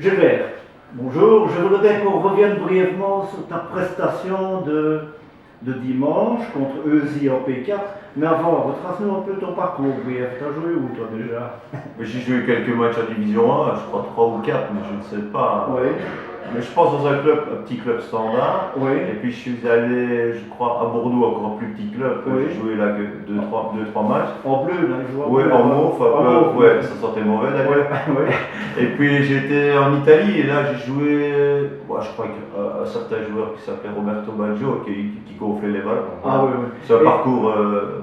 Gilbert, bonjour. Je voudrais qu'on revienne brièvement sur ta prestation de dimanche contre Eusie en P4. Mais avant, retrace-nous un peu ton parcours brief. Tu as joué où toi déjà? J'ai joué quelques matchs en Division 1, je crois 3 ou 4, mais je ne sais pas. Oui. Mais je pense dans un petit club standard. Oui. Et puis je suis allé, je crois, à Bordeaux, encore un plus petit club. Oui. J'ai joué là que 2-3 matchs. En bleu, là, je vois. Oui, en mauve, ouais, ça sentait mauvais d'ailleurs. Ouais. Et puis j'étais en Italie et là j'ai joué, je crois qu'un certain joueur qui s'appelait Roberto Baggio qui gonflait les balles. Ah oui, oui. C'est un parcours.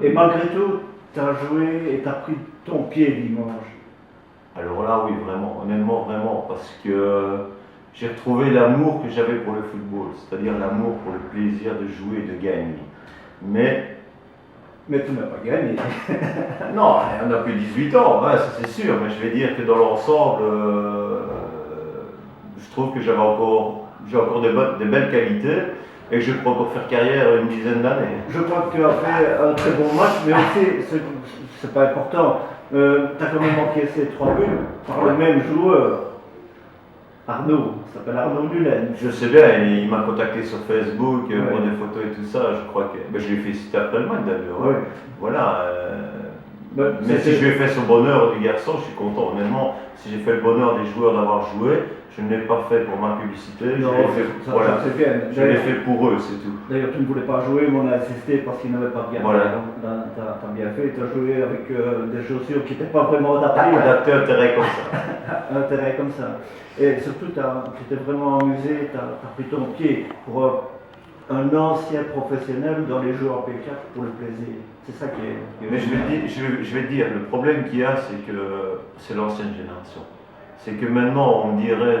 Et malgré tout, tu as joué et tu as pris ton pied dimanche. Alors là, oui, vraiment, honnêtement, vraiment, parce que j'ai retrouvé l'amour que j'avais pour le football, c'est-à-dire l'amour pour le plaisir de jouer et de gagner. Mais tu n'as pas gagné. non, on n'a plus 18 ans, ça c'est sûr, mais je vais dire que dans l'ensemble, je trouve que j'ai encore des belles qualités et que je peux encore faire carrière une dizaine d'années. Je crois que tu as fait un très bon match, mais aussi, c'est pas important, tu as quand même encaissé 3 buts par le même joueur. Arnaud, il s'appelle Arnaud Dulaine. Je sais bien, il m'a contacté sur Facebook pour des photos et tout ça. Je crois que je l'ai félicité après le match d'ailleurs. Oui. Voilà. Mais si je lui ai fait son bonheur du garçon, je suis content. Honnêtement, si j'ai fait le bonheur des joueurs d'avoir joué, je ne l'ai pas fait pour ma publicité. Non, c'est bien. Je l'ai fait pour eux, c'est tout. D'ailleurs, tu ne voulais pas jouer, mais on a insisté parce qu'il n'avait pas bien fait. Voilà. Tu as bien fait. Tu as joué avec des chaussures qui n'étaient pas vraiment adaptées. Adapté à un terrain comme ça. Un terrain comme ça. Et surtout, tu t'es vraiment amusé, tu as pris ton pied pour un ancien professionnel dans les jeux en P4 pour le plaisir. C'est ça qui est. Mais je vais te dire, le problème qu'il y a, c'est que c'est l'ancienne génération. C'est que maintenant, on me dirait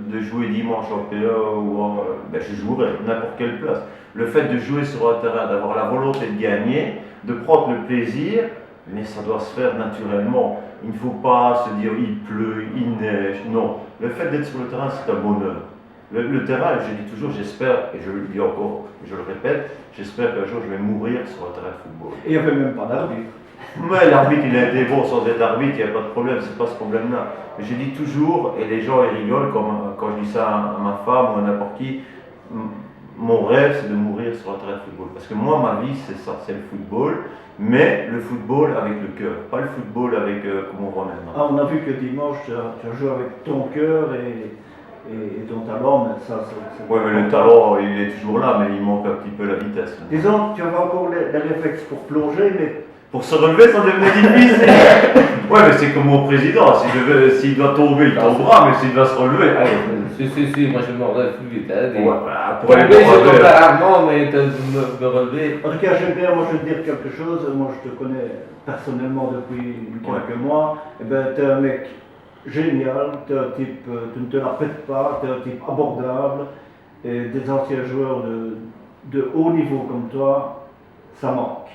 de jouer dimanche en PA ou je jouerais n'importe quelle place. Le fait de jouer sur un terrain, d'avoir la volonté de gagner, de prendre le plaisir, mais ça doit se faire naturellement. Il ne faut pas se dire il pleut, il neige. Non, le fait d'être sur le terrain, c'est un bonheur. Le terrain, je dis toujours, j'espère, et je le dis encore, je le répète, j'espère qu'un jour je vais mourir sur un terrain de football. Et il n'y avait même pas d'arbitre. Mais l'arbitre, il a été bon sans être arbitre, il n'y a pas de problème, c'est pas ce problème-là. Mais je dis toujours, et les gens ils rigolent quand je dis ça à ma femme ou à n'importe qui, mon rêve c'est de mourir sur un terrain de football. Parce que moi, ma vie c'est ça, c'est le football, mais le football avec le cœur, pas le football avec comme on voit maintenant. Ah, on a vu que dimanche tu as joué avec ton cœur et ton talent, mais ça c'est. Oui, mais le talent il est toujours là, mais il manque un petit peu la vitesse. Disons, tu avais encore les réflexes pour plonger, mais. Pour se relever, ça devenait difficile. Ouais, mais c'est comme mon président. S'il doit tomber, il tombera, mais s'il doit se relever. Si, moi je me relève plus vite. Pour aller tomber, je tombe rarement, mais me relever. En tout cas, Gilbert, moi je vais te dire quelque chose. Moi je te connais personnellement depuis quelques mois. Eh ben, tu es un mec génial, tu es un type, tu ne te la pètes pas, tu es un type abordable. Et des anciens joueurs de haut niveau comme toi, ça manque.